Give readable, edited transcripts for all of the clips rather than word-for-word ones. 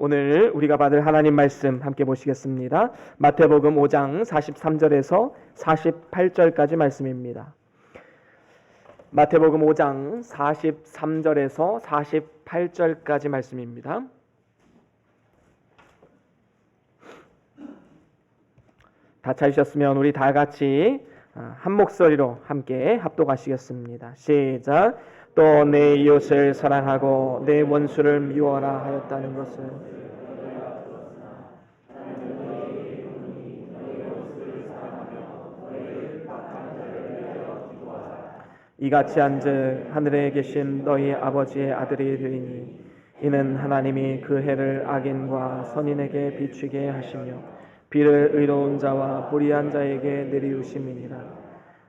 오늘 우리가 받을 하나님 말씀 함께 보시겠습니다. 마태복음 5장 43절에서 48절까지 말씀입니다. 마태복음 5장 43절에서 48절까지 말씀입니다. 다 찾으셨으면 우리 다 같이 한 목소리로 함께 합독하시겠습니다. 시작. 또 내 이웃을 사랑하고 내 원수를 미워라 하였다는 것을 이같이 한즉 하늘에 계신 너희 아버지의 아들이 되리니 이는 하나님이 그 해를 악인과 선인에게 비추게 하시며 비를 의로운 자와 불의한 자에게 내리우심이니라.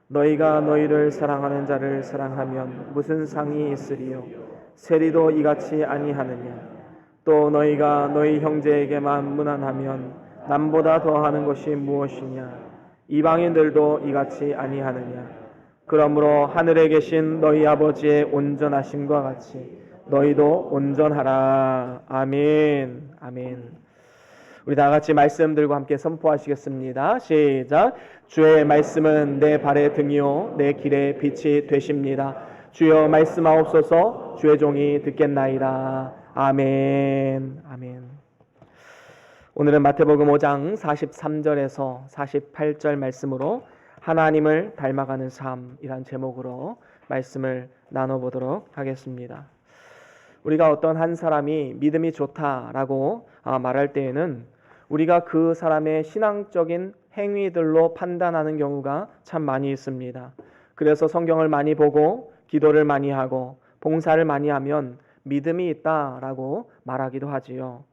너희가 너희를 사랑하는 자를 사랑하면 무슨 상이 있으리요? 세리도 이같이 아니하느냐? 또 너희가 너희 형제에게만 무난하면 남보다 더하는 것이 무엇이냐? 이방인들도 이같이 아니하느냐? 그러므로 하늘에 계신 너희 아버지의 온전하심과 같이 너희도 온전하라. 아멘. 아멘. 우리 다 같이 말씀 들고 함께 선포하시겠습니다. 시작. 주의 말씀은 내 발의 등이요 내 길의 빛이 되십니다. 주여 말씀하옵소서. 주의 종이 듣겠나이다. 아멘. 아멘. 오늘은 마태복음 5장 43절에서 48절 말씀으로 하나님을 닮아가는 삶이란 제목으로 말씀을 나눠보도록 하겠습니다. 우리가 어떤 한 사람이 믿음이 좋다라고 말할 때에는 우리가 그 사람의 신앙적인 행위들로 판단하는 경우가 참 많이 있습니다. 그래서 성경을 많이 보고 기도를 많이 하고 봉사를 많이 하면 믿음이 있다라고 말하기도 하지요.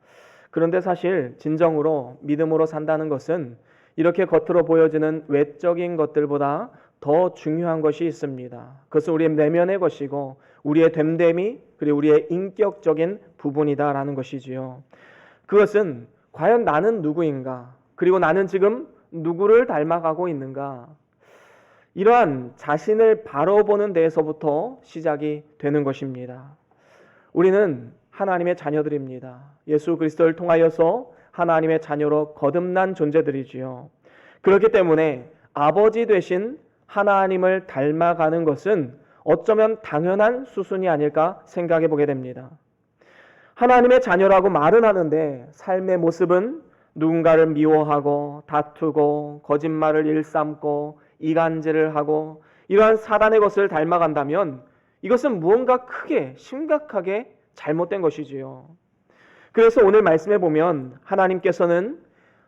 그런데 사실 진정으로 믿음으로 산다는 것은 이렇게 겉으로 보여지는 외적인 것들보다 더 중요한 것이 있습니다. 그것은 우리의 내면의 것이고 우리의 됨됨이 그리고 우리의 인격적인 부분이다라는 것이지요. 그것은 과연 나는 누구인가? 그리고 나는 지금 누구를 닮아가고 있는가? 이러한 자신을 바로 보는 데에서부터 시작이 되는 것입니다. 우리는 하나님의 자녀들입니다. 예수 그리스도를 통하여서 하나님의 자녀로 거듭난 존재들이지요. 그렇기 때문에 아버지 되신 하나님을 닮아가는 것은 어쩌면 당연한 수순이 아닐까 생각해 보게 됩니다. 하나님의 자녀라고 말은 하는데 삶의 모습은 누군가를 미워하고 다투고 거짓말을 일삼고 이간질을 하고 이러한 사단의 것을 닮아간다면 이것은 무언가 크게 심각하게 잘못된 것이지요. 그래서 오늘 말씀에 보면 하나님께서는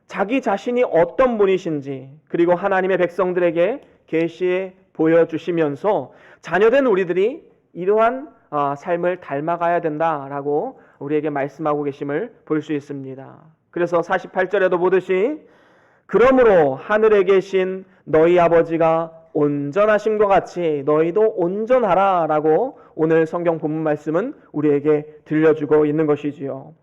자기 자신이 어떤 분이신지 그리고 하나님의 백성들에게 계시해 보여주시면서 자녀된 우리들이 이러한 삶을 닮아가야 된다라고 우리에게 말씀하고 계심을 볼 수 있습니다. 그래서 48절에도 보듯이 그러므로 하늘에 계신 너희 아버지가 온전하심과 같이 너희도 온전하라 라고 오늘 성경 본문 말씀은 우리에게 들려주고 있는 것이지요.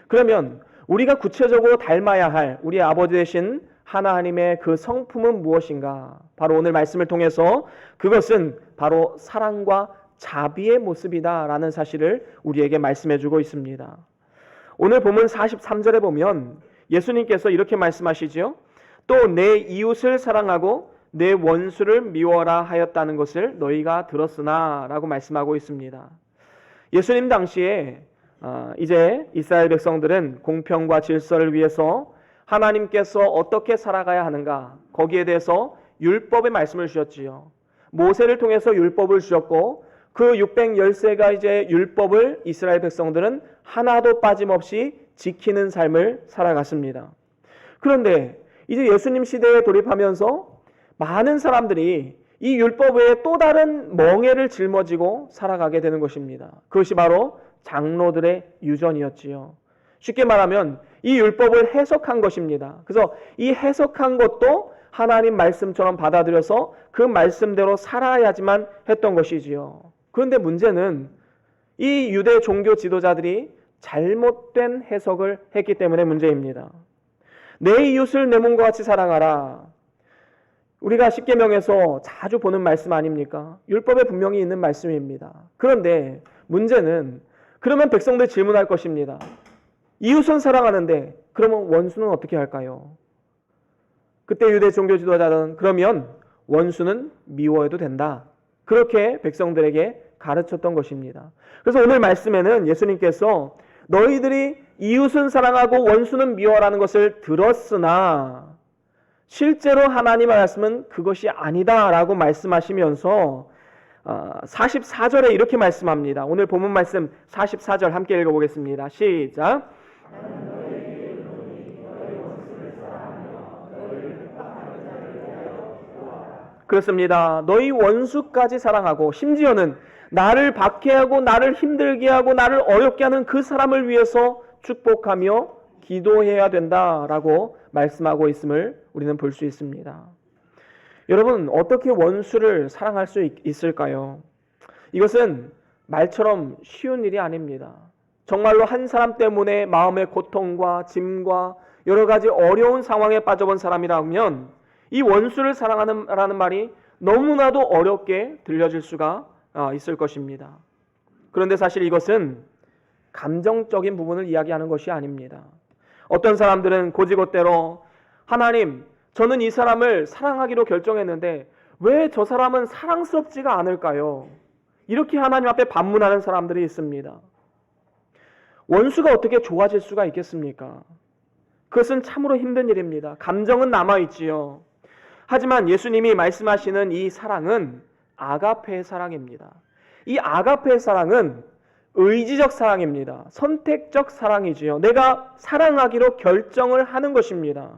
그러면 우리가 구체적으로 닮아야 할 우리 아버지 되신 하나님의 그 성품은 무엇인가? 바로 오늘 말씀을 통해서 그것은 바로 사랑과 자비의 모습이다라는 사실을 우리에게 말씀해주고 있습니다. 오늘 본문 43절에 보면 예수님께서 이렇게 말씀하시죠. 또 내 이웃을 사랑하고 내 원수를 미워라 하였다는 것을 너희가 들었으나 라고 말씀하고 있습니다. 예수님 당시에 이제 이스라엘 백성들은 공평과 질서를 위해서 하나님께서 어떻게 살아가야 하는가 거기에 대해서 율법의 말씀을 주셨지요. 모세를 통해서 율법을 주셨고 그 613가지 이제 율법을 이스라엘 백성들은 하나도 빠짐없이 지키는 삶을 살아갔습니다. 그런데 이제 예수님 시대에 돌입하면서 많은 사람들이 이 율법 외에 또 다른 멍에를 짊어지고 살아가게 되는 것입니다. 그것이 바로 장로들의 유전이었지요. 쉽게 말하면 이 율법을 해석한 것입니다. 그래서 이 해석한 것도 하나님 말씀처럼 받아들여서 그 말씀대로 살아야지만 했던 것이지요. 그런데 문제는 이 유대 종교 지도자들이 잘못된 해석을 했기 때문에 문제입니다. 내 이웃을 내 몸과 같이 사랑하라. 우리가 십계명에서 자주 보는 말씀 아닙니까? 율법에 분명히 있는 말씀입니다. 그런데 문제는 그러면 백성들 질문할 것입니다. 이웃은 사랑하는데 그러면 원수는 어떻게 할까요? 그때 유대 종교 지도자들은 그러면 원수는 미워해도 된다. 그렇게 백성들에게 가르쳤던 것입니다. 그래서 오늘 말씀에는 예수님께서 너희들이 이웃은 사랑하고 원수는 미워하라는 것을 들었으나 실제로 하나님의 말씀은 그것이 아니다라고 말씀하시면서 44절에 이렇게 말씀합니다. 오늘 본문 말씀 44절 함께 읽어보겠습니다. 시작. 그렇습니다. 너희 원수까지 사랑하고 심지어는 나를 박해하고 나를 힘들게 하고 나를 어렵게 하는 그 사람을 위해서 축복하며 기도해야 된다라고 말씀하고 있음을 우리는 볼 수 있습니다. 여러분, 어떻게 원수를 사랑할 수 있을까요? 이것은 말처럼 쉬운 일이 아닙니다. 정말로 한 사람 때문에 마음의 고통과 짐과 여러 가지 어려운 상황에 빠져본 사람이라면 이 원수를 사랑하는 말이 너무나도 어렵게 들려질 수가 있을 것입니다. 그런데 사실 이것은 감정적인 부분을 이야기하는 것이 아닙니다. 어떤 사람들은 고지고대로 하나님, 저는 이 사람을 사랑하기로 결정했는데 왜 저 사람은 사랑스럽지가 않을까요? 이렇게 하나님 앞에 반문하는 사람들이 있습니다. 원수가 어떻게 좋아질 수가 있겠습니까? 그것은 참으로 힘든 일입니다. 감정은 남아있지요. 하지만 예수님이 말씀하시는 이 사랑은 아가페의 사랑입니다. 이 아가페의 사랑은 의지적 사랑입니다. 선택적 사랑이지요. 내가 사랑하기로 결정을 하는 것입니다.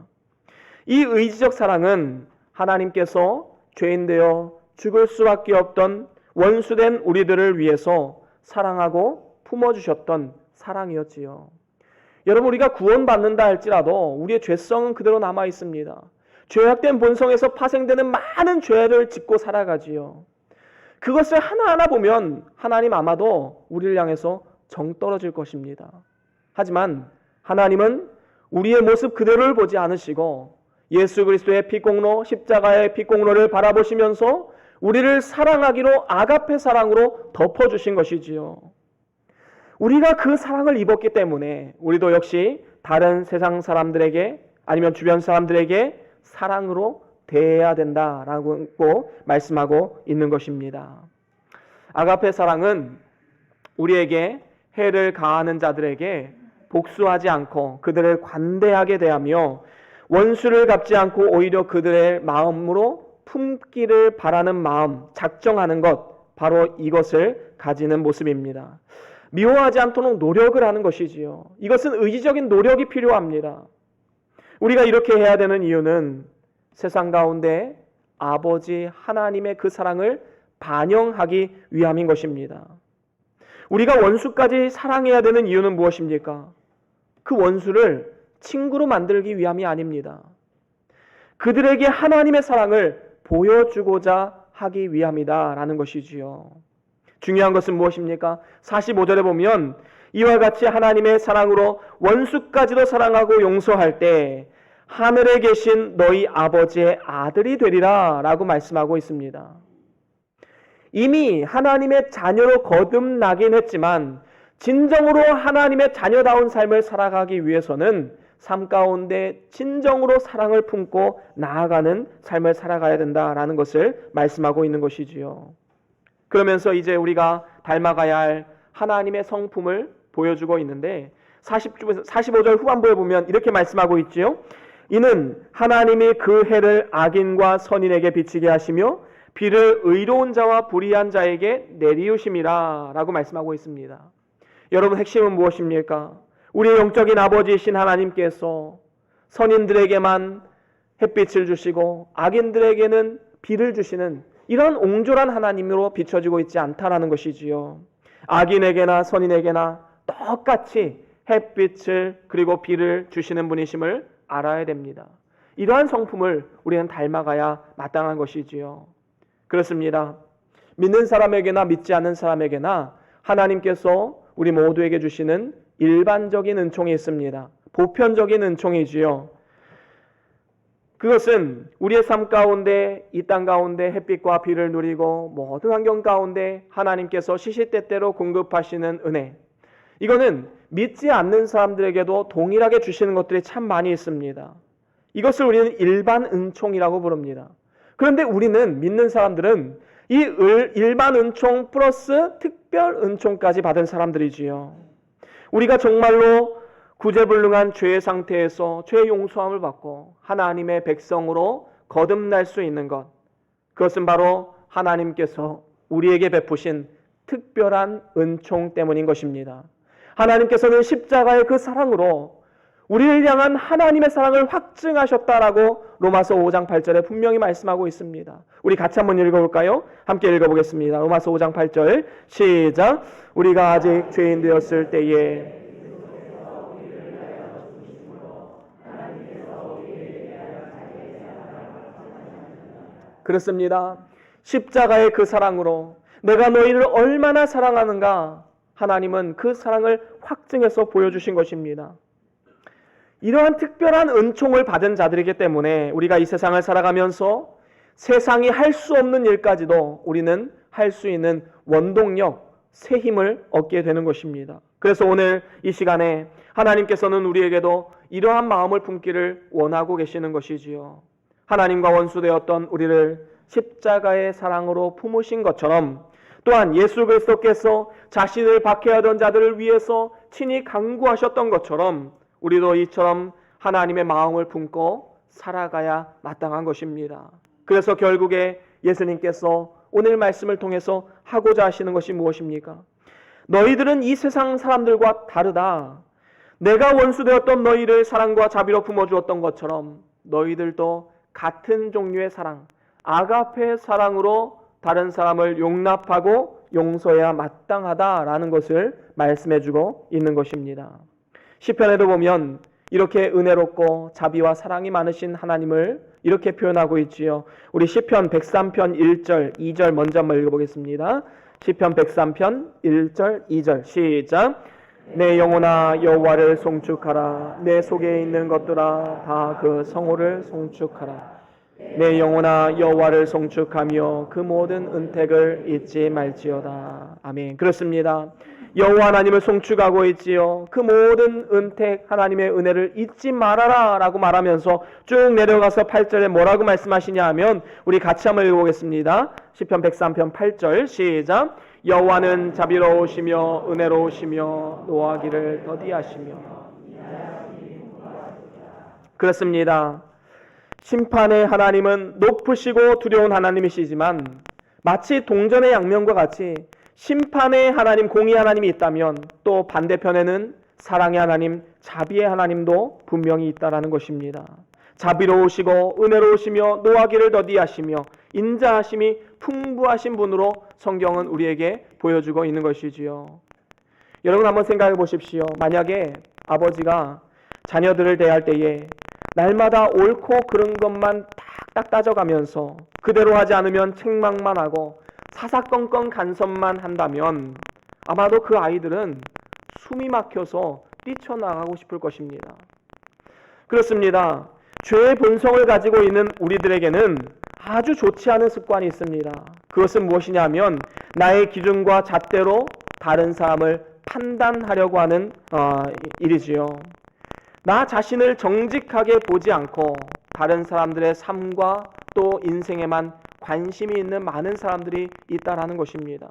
이 의지적 사랑은 하나님께서 죄인 되어 죽을 수밖에 없던 원수된 우리들을 위해서 사랑하고 품어주셨던 사랑이었지요. 여러분, 우리가 구원받는다 할지라도 우리의 죄성은 그대로 남아 있습니다. 죄악된 본성에서 파생되는 많은 죄를 짓고 살아가지요. 그것을 하나하나 보면 하나님 아마도 우리를 향해서 정 떨어질 것입니다. 하지만 하나님은 우리의 모습 그대로를 보지 않으시고 예수 그리스도의 피공로, 십자가의 피공로를 바라보시면서 우리를 사랑하기로 아가페 사랑으로 덮어주신 것이지요. 우리가 그 사랑을 입었기 때문에 우리도 역시 다른 세상 사람들에게 아니면 주변 사람들에게 사랑으로 대해야 된다라고 말씀하고 있는 것입니다. 아가페 사랑은 우리에게 해를 가하는 자들에게 복수하지 않고 그들을 관대하게 대하며 원수를 갚지 않고 오히려 그들의 마음으로 품기를 바라는 마음, 작정하는 것, 바로 이것을 가지는 모습입니다. 미워하지 않도록 노력을 하는 것이지요. 이것은 의지적인 노력이 필요합니다. 우리가 이렇게 해야 되는 이유는 세상 가운데 아버지 하나님의 그 사랑을 반영하기 위함인 것입니다. 우리가 원수까지 사랑해야 되는 이유는 무엇입니까? 그 원수를 친구로 만들기 위함이 아닙니다. 그들에게 하나님의 사랑을 보여주고자 하기 위함이다라는 것이지요. 중요한 것은 무엇입니까? 45절에 보면 이와 같이 하나님의 사랑으로 원수까지도 사랑하고 용서할 때 하늘에 계신 너희 아버지의 아들이 되리라 라고 말씀하고 있습니다. 이미 하나님의 자녀로 거듭나긴 했지만 진정으로 하나님의 자녀다운 삶을 살아가기 위해서는 삶 가운데 진정으로 사랑을 품고 나아가는 삶을 살아가야 된다라는 것을 말씀하고 있는 것이지요. 그러면서 이제 우리가 닮아가야 할 하나님의 성품을 보여주고 있는데 45절 후반부에 보면 이렇게 말씀하고 있지요. 이는 하나님이 그 해를 악인과 선인에게 비치게 하시며 비를 의로운 자와 불의한 자에게 내리우심이라 라고 말씀하고 있습니다. 여러분, 핵심은 무엇입니까? 우리의 영적인 아버지이신 하나님께서 선인들에게만 햇빛을 주시고 악인들에게는 비를 주시는 이런 옹졸한 하나님으로 비춰지고 있지 않다라는 것이지요. 악인에게나 선인에게나 똑같이 햇빛을 그리고 비를 주시는 분이심을 알아야 됩니다. 이러한 성품을 우리는 닮아가야 마땅한 것이지요. 그렇습니다. 믿는 사람에게나 믿지 않는 사람에게나 하나님께서 우리 모두에게 주시는 일반적인 은총이 있습니다. 보편적인 은총이지요. 그것은 우리의 삶 가운데 이 땅 가운데 햇빛과 비를 누리고 모든 환경 가운데 하나님께서 시시때때로 공급하시는 은혜. 이거는 믿지 않는 사람들에게도 동일하게 주시는 것들이 참 많이 있습니다. 이것을 우리는 일반 은총이라고 부릅니다. 그런데 우리는 믿는 사람들은 이 일반 은총 플러스 특별 은총까지 받은 사람들이지요. 우리가 정말로 구제불능한 죄의 상태에서 죄의 용서함을 받고 하나님의 백성으로 거듭날 수 있는 것, 그것은 바로 하나님께서 우리에게 베푸신 특별한 은총 때문인 것입니다. 하나님께서는 십자가의 그 사랑으로 우리를 향한 하나님의 사랑을 확증하셨다라고 로마서 5장 8절에 분명히 말씀하고 있습니다. 우리 같이 한번 읽어볼까요? 함께 읽어보겠습니다. 로마서 5장 8절 시작. 우리가 아직 죄인 되었을 때에 그렇습니다. 십자가의 그 사랑으로 내가 너희를 얼마나 사랑하는가 하나님은 그 사랑을 확증해서 보여주신 것입니다. 이러한 특별한 은총을 받은 자들이기 때문에 우리가 이 세상을 살아가면서 세상이 할 수 없는 일까지도 우리는 할 수 있는 원동력, 새 힘을 얻게 되는 것입니다. 그래서 오늘 이 시간에 하나님께서는 우리에게도 이러한 마음을 품기를 원하고 계시는 것이지요. 하나님과 원수되었던 우리를 십자가의 사랑으로 품으신 것처럼 또한 예수 그리스도께서 자신을 박해하던 자들을 위해서 친히 간구하셨던 것처럼 우리도 이처럼 하나님의 마음을 품고 살아가야 마땅한 것입니다. 그래서 결국에 예수님께서 오늘 말씀을 통해서 하고자 하시는 것이 무엇입니까? 너희들은 이 세상 사람들과 다르다. 내가 원수되었던 너희를 사랑과 자비로 품어주었던 것처럼 너희들도 같은 종류의 사랑, 아가페 사랑으로 다른 사람을 용납하고 용서해야 마땅하다라는 것을 말씀해주고 있는 것입니다. 시편에도 보면 이렇게 은혜롭고 자비와 사랑이 많으신 하나님을 이렇게 표현하고 있지요. 우리 시편 103편 1절 2절 먼저 한번 읽어보겠습니다. 시편 103편 1절 2절 시작. 내 영혼아 여호와를 송축하라. 내 속에 있는 것들아 다 그 성호를 송축하라. 내 영혼아 여호와를 송축하며 그 모든 은택을 잊지 말지어다. 아멘. 그렇습니다. 여호와 하나님을 송축하고 있지요. 그 모든 은택 하나님의 은혜를 잊지 말아라 라고 말하면서 쭉 내려가서 8절에 뭐라고 말씀하시냐 하면 우리 같이 한번 읽어보겠습니다. 시편 103편 8절 시작. 여호와는 자비로우시며 은혜로우시며 노하기를 더디하시며. 그렇습니다. 심판의 하나님은 높으시고 두려운 하나님이시지만 마치 동전의 양면과 같이 심판의 하나님, 공의 하나님이 있다면 또 반대편에는 사랑의 하나님, 자비의 하나님도 분명히 있다라는 것입니다. 자비로우시고 은혜로우시며 노하기를 더디하시며 인자하심이 풍부하신 분으로 성경은 우리에게 보여주고 있는 것이지요. 여러분 한번 생각해 보십시오. 만약에 아버지가 자녀들을 대할 때에 날마다 옳고 그른 것만 딱 따져가면서 그대로 하지 않으면 책망만 하고 사사건건 간섭만 한다면 아마도 그 아이들은 숨이 막혀서 뛰쳐나가고 싶을 것입니다. 그렇습니다. 죄의 본성을 가지고 있는 우리들에게는 아주 좋지 않은 습관이 있습니다. 그것은 무엇이냐면 나의 기준과 잣대로 다른 사람을 판단하려고 하는 일이지요. 나 자신을 정직하게 보지 않고 다른 사람들의 삶과 또 인생에만 관심이 있는 많은 사람들이 있다라는 것입니다.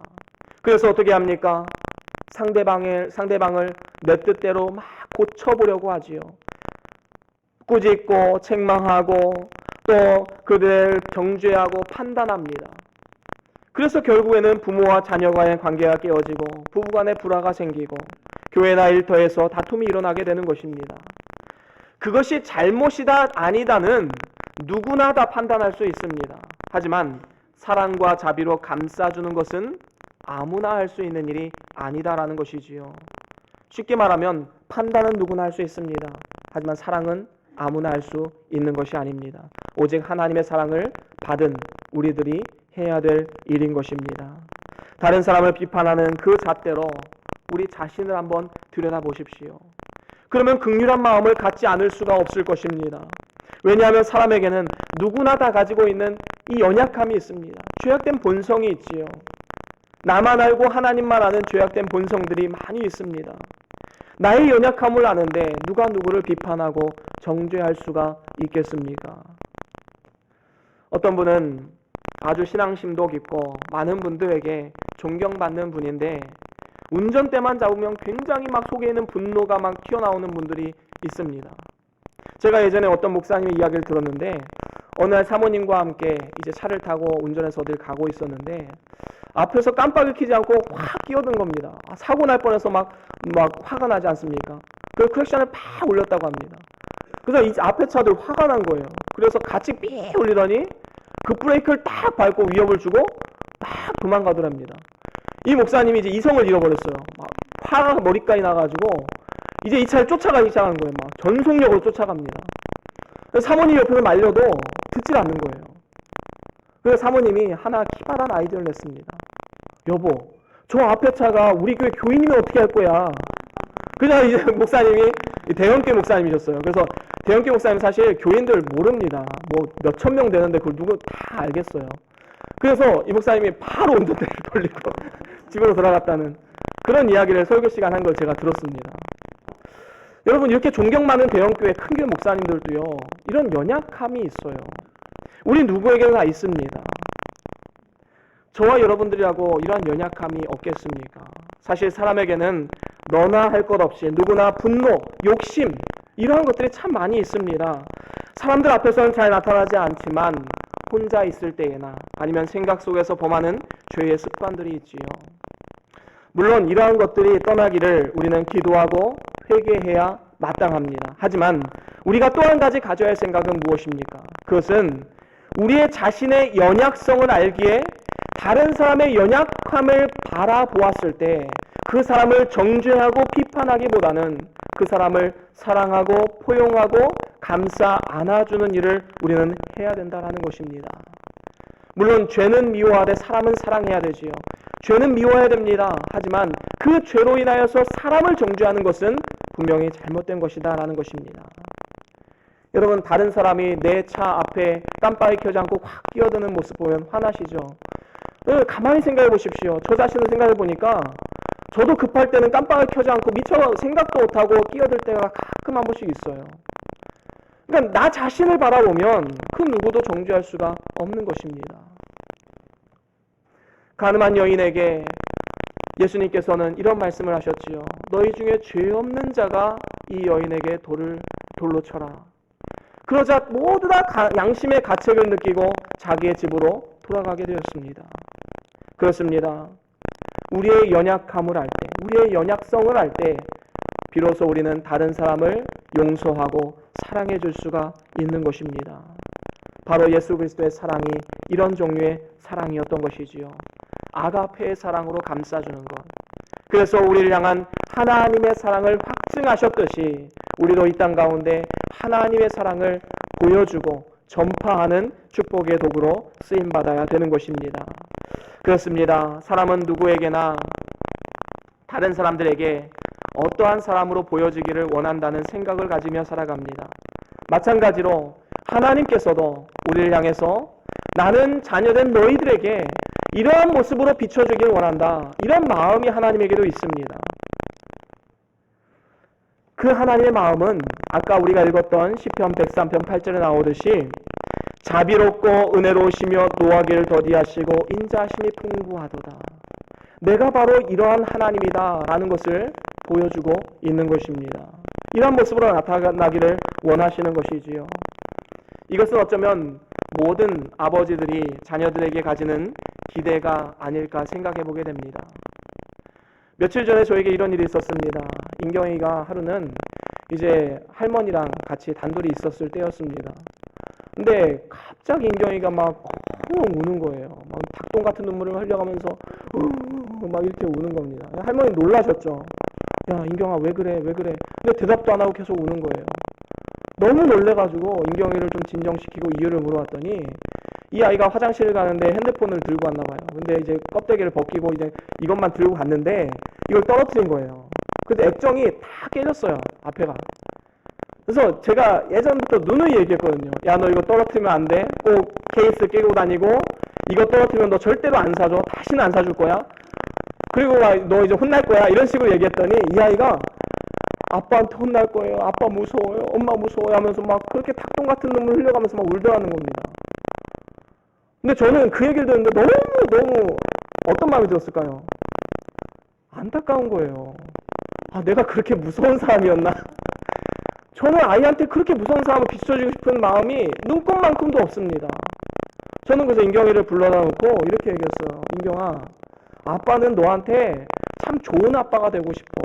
그래서 어떻게 합니까? 상대방을 내 뜻대로 막 고쳐보려고 하지요. 꾸짖고 책망하고 또 그들을 정죄하고 판단합니다. 그래서 결국에는 부모와 자녀와의 관계가 깨어지고 부부간의 불화가 생기고 교회나 일터에서 다툼이 일어나게 되는 것입니다. 그것이 잘못이다 아니다는 누구나 다 판단할 수 있습니다. 하지만 사랑과 자비로 감싸주는 것은 아무나 할 수 있는 일이 아니다라는 것이지요. 쉽게 말하면 판단은 누구나 할 수 있습니다. 하지만 사랑은 아무나 할 수 있는 것이 아닙니다. 오직 하나님의 사랑을 받은 우리들이 해야 될 일인 것입니다. 다른 사람을 비판하는 그 잣대로 우리 자신을 한번 들여다보십시오. 그러면 긍휼한 마음을 갖지 않을 수가 없을 것입니다. 왜냐하면 사람에게는 누구나 다 가지고 있는 이 연약함이 있습니다. 죄악된 본성이 있지요. 나만 알고 하나님만 아는 죄악된 본성들이 많이 있습니다. 나의 연약함을 아는데 누가 누구를 비판하고 정죄할 수가 있겠습니까? 어떤 분은 아주 신앙심도 깊고 많은 분들에게 존경받는 분인데 운전대만 잡으면 굉장히 막 속에 있는 분노가 막 튀어나오는 분들이 있습니다. 제가 예전에 어떤 목사님의 이야기를 들었는데 어느 날 사모님과 함께 이제 차를 타고 운전해서 어딜 가고 있었는데 앞에서 깜빡이 켜지 않고 확 끼어든 겁니다. 사고 날 뻔해서 막 화가 나지 않습니까? 그래서 크랙션을 팍 올렸다고 합니다. 그래서 이 앞에 차들 화가 난 거예요. 그래서 같이 삐 올리더니 그 브레이크를 딱 밟고 위협을 주고 딱 도망가더랍니다. 이 목사님이 이제 이성을 잃어버렸어요. 막 화가 머리까지 나가지고 이제 이 차를 쫓아가기 시작한 거예요. 막 전속력으로 쫓아갑니다. 그래서 사모님 옆에서 말려도 듣질 않는 거예요. 그래서 사모님이 하나 기발한 아이디어를 냈습니다. 여보, 저 앞에 차가 우리 교회 교인이면 어떻게 할 거야? 그냥 이제 목사님이 대형교 목사님이셨어요. 그래서 대형교 목사님 사실 교인들 모릅니다. 뭐 몇천 명 되는데 그걸 누구 다 알겠어요. 그래서 이 목사님이 바로 운전대를 돌리고 집으로 돌아갔다는 그런 이야기를 설교 시간 한 걸 제가 들었습니다. 여러분, 이렇게 존경 많은 대형교회 큰교회 목사님들도요, 이런 연약함이 있어요. 우리 누구에게나 다 있습니다. 저와 여러분들이라고 이러한 연약함이 없겠습니까? 사실 사람에게는 너나 할 것 없이 누구나 분노, 욕심 이러한 것들이 참 많이 있습니다. 사람들 앞에서는 잘 나타나지 않지만 혼자 있을 때에나 아니면 생각 속에서 범하는 죄의 습관들이 있지요. 물론 이러한 것들이 떠나기를 우리는 기도하고 회개해야 마땅합니다. 하지만 우리가 또 한 가지 가져야 할 생각은 무엇입니까? 그것은 우리의 자신의 연약성을 알기에 다른 사람의 연약함을 바라보았을 때 그 사람을 정죄하고 비판하기보다는 그 사람을 사랑하고 포용하고 감싸 안아주는 일을 우리는 해야 된다는 것입니다. 물론 죄는 미워하되 사람은 사랑해야 되지요. 죄는 미워해야 됩니다. 하지만 그 죄로 인하여서 사람을 정죄하는 것은 분명히 잘못된 것이다 라는 것입니다. 여러분, 다른 사람이 내 차 앞에 깜빡이 켜지 않고 확 끼어드는 모습 보면 화나시죠? 가만히 생각해 보십시오. 저 자신을 생각해 보니까 저도 급할 때는 깜빡이 켜지 않고 미처 생각도 못하고 끼어들 때가 가끔 한 번씩 있어요. 그러니까 나 자신을 바라보면 그 누구도 정죄할 수가 없는 것입니다. 가늠한 여인에게 예수님께서는 이런 말씀을 하셨지요. 너희 중에 죄 없는 자가 이 여인에게 돌로 쳐라. 그러자 모두 다 양심의 가책을 느끼고 자기의 집으로 돌아가게 되었습니다. 그렇습니다. 우리의 연약함을 알 때, 우리의 연약성을 알 때 비로소 우리는 다른 사람을 용서하고 사랑해 줄 수가 있는 것입니다. 바로 예수 그리스도의 사랑이 이런 종류의 사랑이었던 것이지요. 아가페의 사랑으로 감싸주는 것. 그래서 우리를 향한 하나님의 사랑을 확증하셨듯이 우리도 이 땅 가운데 하나님의 사랑을 보여주고 전파하는 축복의 도구로 쓰임받아야 되는 것입니다. 그렇습니다. 사람은 누구에게나 다른 사람들에게 어떠한 사람으로 보여지기를 원한다는 생각을 가지며 살아갑니다. 마찬가지로 하나님께서도 우리를 향해서 나는 자녀된 너희들에게 이러한 모습으로 비춰주길 원한다. 이런 마음이 하나님에게도 있습니다. 그 하나님의 마음은 아까 우리가 읽었던 시편 103편 8절에 나오듯이 자비롭고 은혜로우시며 노하기를 더디하시고 인자하심이 풍부하도다. 내가 바로 이러한 하나님이다 라는 것을 보여주고 있는 것입니다. 이러한 모습으로 나타나기를 원하시는 것이지요. 이것은 어쩌면 모든 아버지들이 자녀들에게 가지는 기대가 아닐까 생각해 보게 됩니다. 며칠 전에 저에게 이런 일이 있었습니다. 인경이가 하루는 이제 할머니랑 같이 단둘이 있었을 때였습니다. 근데 갑자기 인경이가 막 우는 거예요. 막 닭똥 같은 눈물을 흘려가면서 막 이렇게 우는 겁니다. 할머니 놀라셨죠. 야, 인경아 왜 그래 왜 그래. 근데 대답도 안 하고 계속 우는 거예요. 너무 놀래가지고 인경이를 좀 진정시키고 이유를 물어봤더니 이 아이가 화장실을 가는데 핸드폰을 들고 왔나 봐요. 근데 이제 껍데기를 벗기고 이제 이것만 들고 갔는데 이걸 떨어뜨린 거예요. 그래서 액정이 다 깨졌어요. 앞에가. 그래서 제가 예전부터 누누이 얘기했거든요. 야, 너 이거 떨어뜨리면 안 돼. 꼭 케이스 끼고 다니고 이거 떨어뜨리면 너 절대로 안 사줘. 다시는 안 사줄 거야. 그리고 너 이제 혼날 거야. 이런 식으로 얘기했더니 이 아이가 아빠한테 혼날 거예요. 아빠 무서워요. 엄마 무서워요 하면서 막 그렇게 닭똥 같은 눈물 흘려가면서 막 울더라는 겁니다. 근데 저는 그 얘기를 듣는데 너무 어떤 마음이 들었을까요? 안타까운 거예요. 아, 내가 그렇게 무서운 사람이었나? 저는 아이한테 그렇게 무서운 사람을 비춰주고 싶은 마음이 눈꼽만큼도 없습니다. 저는 그래서 인경이를 불러다 놓고 이렇게 얘기했어요. 인경아, 아빠는 너한테 참 좋은 아빠가 되고 싶어.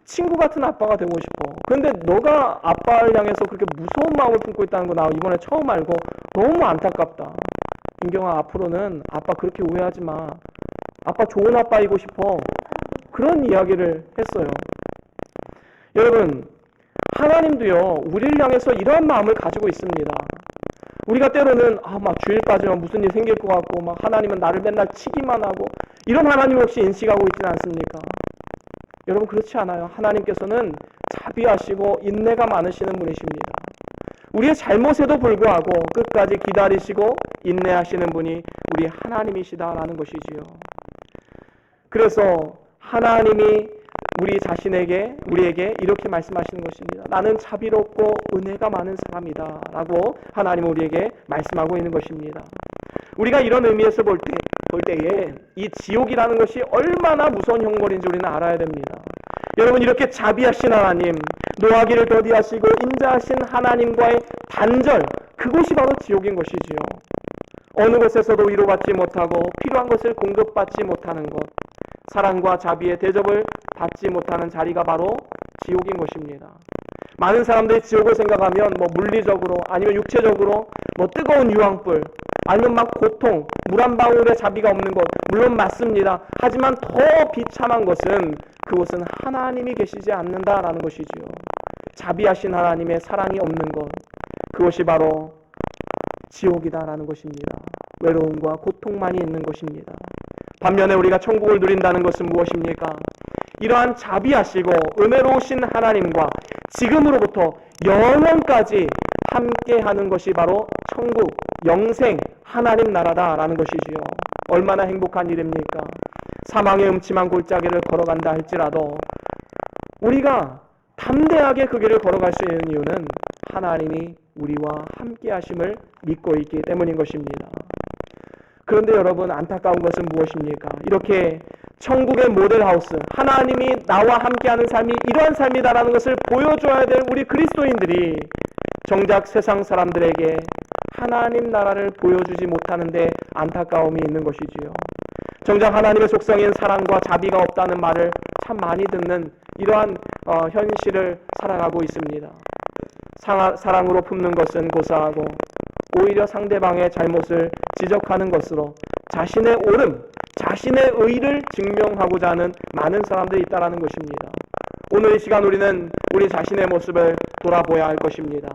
친구 같은 아빠가 되고 싶어. 그런데 너가 아빠를 향해서 그렇게 무서운 마음을 품고 있다는 거 나 이번에 처음 알고 너무 안타깝다. 인경아, 앞으로는 아빠 그렇게 오해하지 마. 아빠 좋은 아빠이고 싶어. 그런 이야기를 했어요. 여러분, 하나님도요, 우리를 향해서 이러한 마음을 가지고 있습니다. 우리가 때로는 막 주일까지만 무슨 일 생길 것 같고 막 하나님은 나를 맨날 치기만 하고 이런 하나님 없이 인식하고 있지는 않습니까? 여러분, 그렇지 않아요. 하나님께서는 자비하시고 인내가 많으시는 분이십니다. 우리의 잘못에도 불구하고 끝까지 기다리시고 인내하시는 분이 우리 하나님이시다라는 것이지요. 그래서 하나님이 우리에게 이렇게 말씀하시는 것입니다. 나는 자비롭고 은혜가 많은 사람이다 라고 하나님은 우리에게 말씀하고 있는 것입니다. 우리가 이런 의미에서 볼 때에 이 지옥이라는 것이 얼마나 무서운 형벌인지 우리는 알아야 됩니다. 여러분, 이렇게 자비하신 하나님, 노하기를 더디하시고 인자하신 하나님과의 단절, 그것이 바로 지옥인 것이지요. 어느 곳에서도 위로받지 못하고 필요한 것을 공급받지 못하는 것, 사랑과 자비의 대접을 받지 못하는 자리가 바로 지옥인 것입니다. 많은 사람들이 지옥을 생각하면 물리적으로 아니면 육체적으로 뜨거운 유황불 아니면 막 고통, 물 한 방울의 자비가 없는 것, 물론 맞습니다. 하지만 더 비참한 것은 그곳은 하나님이 계시지 않는다라는 것이지요. 자비하신 하나님의 사랑이 없는 것, 그것이 바로 지옥이다라는 것입니다. 외로움과 고통만이 있는 것입니다. 반면에 우리가 천국을 누린다는 것은 무엇입니까? 이러한 자비하시고 은혜로우신 하나님과 지금으로부터 영원까지 함께하는 것이 바로 천국, 영생, 하나님 나라다라는 것이지요. 얼마나 행복한 일입니까? 사망의 음침한 골짜기를 걸어간다 할지라도 우리가 담대하게 그 길을 걸어갈 수 있는 이유는 하나님이 우리와 함께 하심을 믿고 있기 때문인 것입니다. 그런데 여러분, 안타까운 것은 무엇입니까? 이렇게 천국의 모델하우스, 하나님이 나와 함께하는 삶이 이러한 삶이다라는 것을 보여줘야 될 우리 그리스도인들이 정작 세상 사람들에게 하나님 나라를 보여주지 못하는데 안타까움이 있는 것이지요. 정작 하나님의 속성인 사랑과 자비가 없다는 말을 참 많이 듣는 이러한 현실을 살아가고 있습니다. 사랑으로 품는 것은 고사하고 오히려 상대방의 잘못을 지적하는 것으로 자신의 옳음, 자신의 의를 증명하고자 하는 많은 사람들이 있다는 것입니다. 오늘 이 시간 우리는 우리 자신의 모습을 돌아보아야 할 것입니다.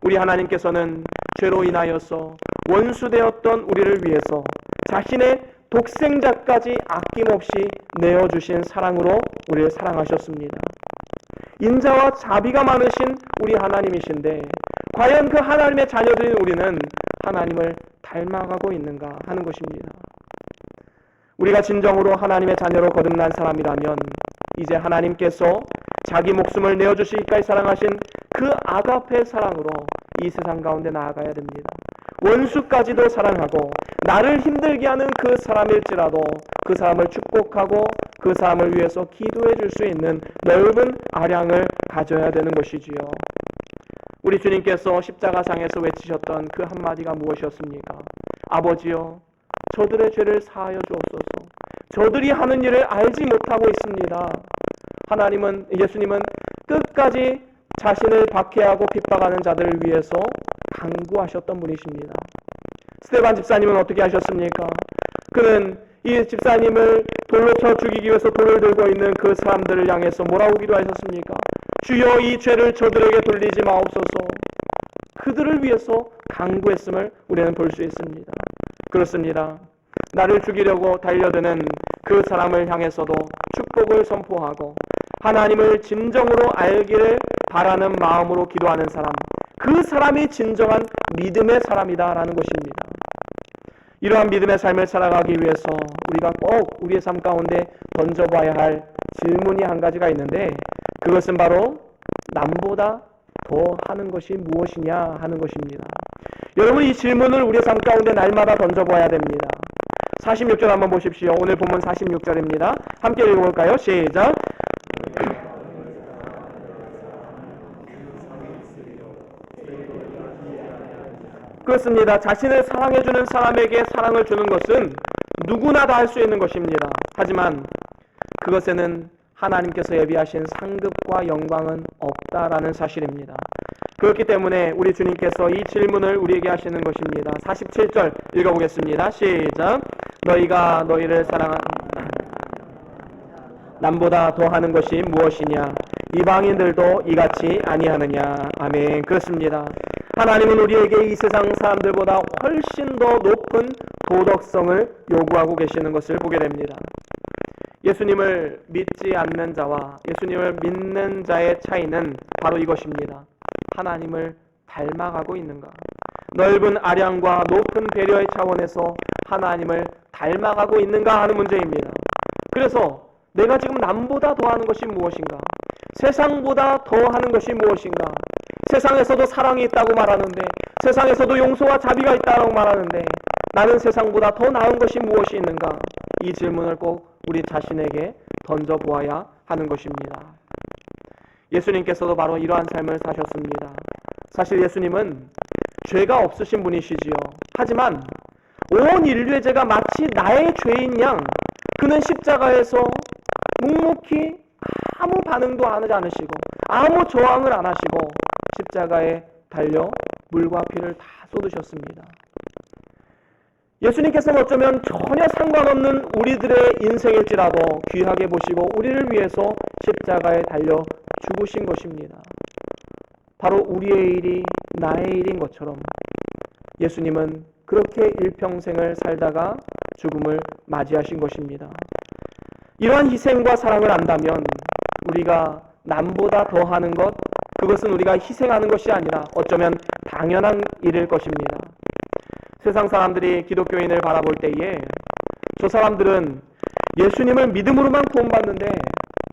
우리 하나님께서는 죄로 인하여서 원수되었던 우리를 위해서 자신의 독생자까지 아낌없이 내어주신 사랑으로 우리를 사랑하셨습니다. 인자와 자비가 많으신 우리 하나님이신데 과연 그 하나님의 자녀들인 우리는 하나님을 닮아가고 있는가 하는 것입니다. 우리가 진정으로 하나님의 자녀로 거듭난 사람이라면 이제 하나님께서 자기 목숨을 내어주시기까지 사랑하신 그 아가페 사랑으로 이 세상 가운데 나아가야 됩니다. 원수까지도 사랑하고 나를 힘들게 하는 그 사람일지라도 그 사람을 축복하고 그 사람을 위해서 기도해 줄 수 있는 넓은 아량을 가져야 되는 것이지요. 우리 주님께서 십자가상에서 외치셨던 그 한마디가 무엇이었습니까? 아버지여, 저들의 죄를 사하여 주옵소서. 저들이 하는 일을 알지 못하고 있습니다. 예수님은 끝까지 자신을 박해하고 핍박하는 자들을 위해서 간구하셨던 분이십니다. 스데반 집사님은 어떻게 하셨습니까? 그는 이 집사님을 돌로 쳐 죽이기 위해서 돌을 들고 있는 그 사람들을 향해서 뭐라고 기도하셨습니까? 주여, 이 죄를 저들에게 돌리지 마옵소서. 그들을 위해서 간구했음을 우리는 볼 수 있습니다. 그렇습니다. 나를 죽이려고 달려드는 그 사람을 향해서도 축복을 선포하고 하나님을 진정으로 알기를 바라는 마음으로 기도하는 사람, 그 사람이 진정한 믿음의 사람이다라는 것입니다. 이러한 믿음의 삶을 살아가기 위해서 우리가 꼭 우리의 삶 가운데 던져봐야 할 질문이 한 가지가 있는데 그것은 바로 남보다 더 하는 것이 무엇이냐 하는 것입니다. 여러분, 이 질문을 우리의 삶 가운데 날마다 던져봐야 됩니다. 46절 한번 보십시오. 오늘 본문 46절입니다. 함께 읽어볼까요? 시작. 그렇습니다. 자신을 사랑해주는 사람에게 사랑을 주는 것은 누구나 다 할 수 있는 것입니다. 하지만 그것에는 하나님께서 예비하신 상급과 영광은 없다라는 사실입니다. 그렇기 때문에 우리 주님께서 이 질문을 우리에게 하시는 것입니다. 47절 읽어보겠습니다. 시작. 너희가 너희를 사랑한 남보다 더하는 것이 무엇이냐? 이방인들도 이같이 아니하느냐? 아멘. 그렇습니다. 하나님은 우리에게 이 세상 사람들보다 훨씬 더 높은 도덕성을 요구하고 계시는 것을 보게 됩니다. 예수님을 믿지 않는 자와 예수님을 믿는 자의 차이는 바로 이것입니다. 하나님을 닮아가고 있는가? 넓은 아량과 높은 배려의 차원에서 하나님을 닮아가고 있는가 하는 문제입니다. 그래서 내가 지금 남보다 더하는 것이 무엇인가? 세상보다 더하는 것이 무엇인가? 세상에서도 사랑이 있다고 말하는데, 세상에서도 용서와 자비가 있다고 말하는데, 나는 세상보다 더 나은 것이 무엇이 있는가? 이 질문을 꼭 우리 자신에게 던져보아야 하는 것입니다. 예수님께서도 바로 이러한 삶을 사셨습니다. 사실 예수님은 죄가 없으신 분이시지요. 하지만 온 인류의 죄가 마치 나의 죄인 양 그는 십자가에서 묵묵히 아무 반응도 하지 않으시고 아무 저항을 안 하시고 십자가에 달려 물과 피를 다 쏟으셨습니다. 예수님께서는 어쩌면 전혀 상관없는 우리들의 인생일지라도 귀하게 보시고 우리를 위해서 십자가에 달려 죽으신 것입니다. 바로 우리의 일이 나의 일인 것처럼 예수님은 그렇게 일평생을 살다가 죽음을 맞이하신 것입니다. 이러한 희생과 사랑을 안다면 우리가 남보다 더하는 것, 그것은 우리가 희생하는 것이 아니라 어쩌면 당연한 일일 것입니다. 세상 사람들이 기독교인을 바라볼 때에 저 사람들은 예수님을 믿음으로만 구원받는데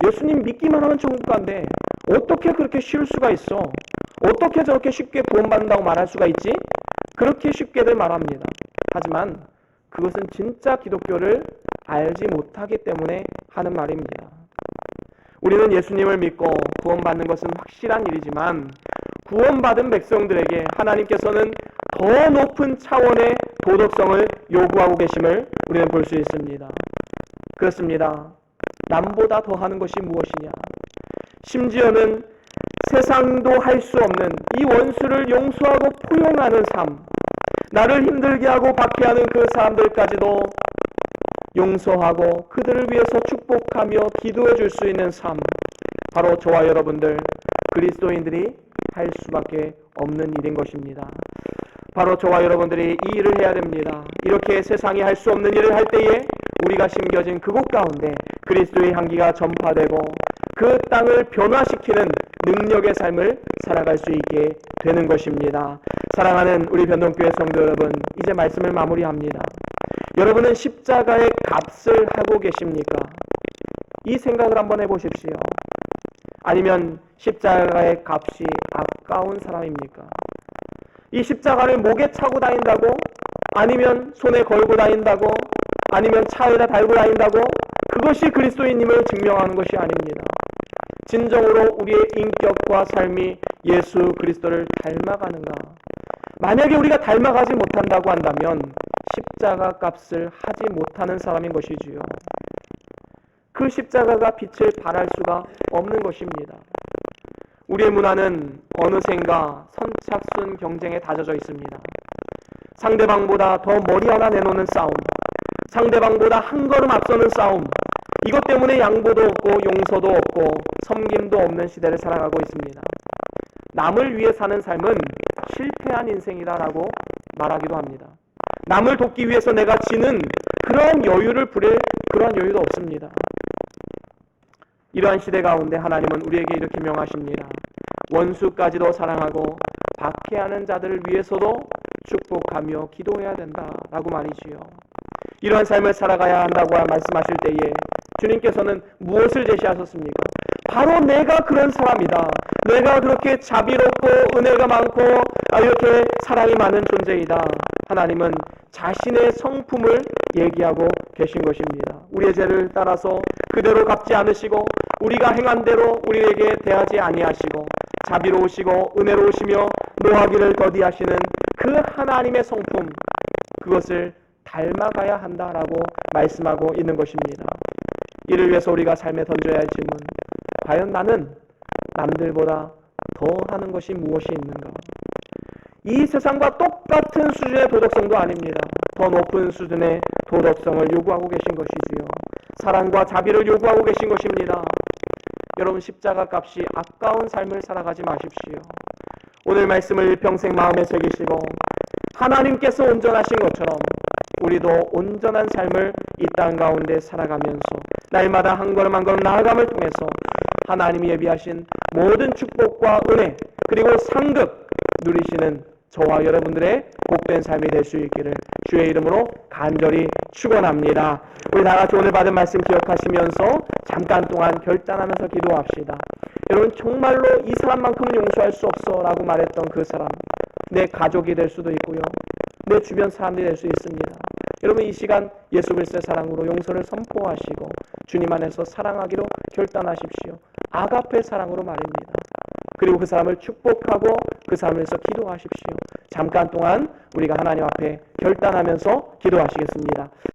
예수님 믿기만 하면 천국 간대. 어떻게 그렇게 쉬울 수가 있어? 어떻게 저렇게 쉽게 구원받는다고 말할 수가 있지? 그렇게 쉽게들 말합니다. 하지만 그것은 진짜 기독교를 알지 못하기 때문에 하는 말입니다. 우리는 예수님을 믿고 구원받는 것은 확실한 일이지만 구원받은 백성들에게 하나님께서는 더 높은 차원의 도덕성을 요구하고 계심을 우리는 볼 수 있습니다. 그렇습니다. 남보다 더하는 것이 무엇이냐? 심지어는 세상도 할 수 없는 이 원수를 용서하고 포용하는 삶, 나를 힘들게 하고 박해하는 그 사람들까지도 용서하고 그들을 위해서 축복하며 기도해 줄 수 있는 삶, 바로 저와 여러분들 그리스도인들이 할 수밖에 없는 일인 것입니다. 바로 저와 여러분들이 이 일을 해야 됩니다. 이렇게 세상이 할 수 없는 일을 할 때에 우리가 심겨진 그곳 가운데 그리스도의 향기가 전파되고 그 땅을 변화시키는 능력의 삶을 살아갈 수 있게 되는 것입니다. 사랑하는 우리 변동교회 성도 여러분, 이제 말씀을 마무리합니다. 여러분은 십자가의 값을 하고 계십니까? 이 생각을 한번 해보십시오. 아니면 십자가의 값이 아까운 사람입니까? 이 십자가를 목에 차고 다닌다고? 아니면 손에 걸고 다닌다고? 아니면 차에다 달고 다닌다고? 그것이 그리스도인임을 증명하는 것이 아닙니다. 진정으로 우리의 인격과 삶이 예수 그리스도를 닮아가는가? 만약에 우리가 닮아가지 못한다고 한다면 십자가 값을 하지 못하는 사람인 것이지요. 그 십자가가 빛을 발할 수가 없는 것입니다. 우리의 문화는 어느샌가 선착순 경쟁에 다져져 있습니다. 상대방보다 더 머리 하나 내놓는 싸움, 상대방보다 한 걸음 앞서는 싸움, 이것 때문에 양보도 없고 용서도 없고 섬김도 없는 시대를 살아가고 있습니다. 남을 위해 사는 삶은 실패한 인생이다라고 말하기도 합니다. 남을 돕기 위해서 내가 지는 그러한 여유를 부릴 그러한 여유도 없습니다. 이러한 시대 가운데 하나님은 우리에게 이렇게 명하십니다. 원수까지도 사랑하고 박해하는 자들을 위해서도 축복하며 기도해야 된다라고 말이지요. 이러한 삶을 살아가야 한다고 말씀하실 때에 주님께서는 무엇을 제시하셨습니까? 바로 내가 그런 사람이다. 내가 그렇게 자비롭고 은혜가 많고 이렇게 사랑이 많은 존재이다. 하나님은 자신의 성품을 얘기하고 계신 것입니다. 우리의 죄를 따라서 그대로 갚지 않으시고 우리가 행한 대로 우리에게 대하지 아니하시고 자비로우시고 은혜로우시며 노하기를 더디하시는 그 하나님의 성품, 그것을 닮아가야 한다라고 말씀하고 있는 것입니다. 이를 위해서 우리가 삶에 던져야 할 질문, 과연 나는 남들보다 더 하는 것이 무엇이 있는가? 이 세상과 똑같은 수준의 도덕성도 아닙니다. 더 높은 수준의 도덕성을 요구하고 계신 것이지요. 사랑과 자비를 요구하고 계신 것입니다. 여러분, 십자가 값이 아까운 삶을 살아가지 마십시오. 오늘 말씀을 일평생 마음에 새기시고 하나님께서 온전하신 것처럼 우리도 온전한 삶을 이 땅 가운데 살아가면서 날마다 한 걸음 한 걸음 나아감을 통해서 하나님이 예비하신 모든 축복과 은혜 그리고 상급 누리시는 저와 여러분들의 복된 삶이 될 수 있기를 주의 이름으로 간절히 축원합니다. 우리 다 같이 오늘 받은 말씀 기억하시면서 잠깐 동안 결단하면서 기도합시다. 여러분, 정말로 이 사람만큼은 용서할 수 없어 라고 말했던 그 사람, 내 가족이 될 수도 있고요, 내 주변 사람들이 될 수 있습니다. 여러분, 이 시간 예수 그리스도의 사랑으로 용서를 선포하시고 주님 안에서 사랑하기로 결단하십시오. 아가페 사랑으로 말입니다. 그리고 그 사람을 축복하고 그 사람을 위해서 기도하십시오. 잠깐 동안 우리가 하나님 앞에 결단하면서 기도하시겠습니다.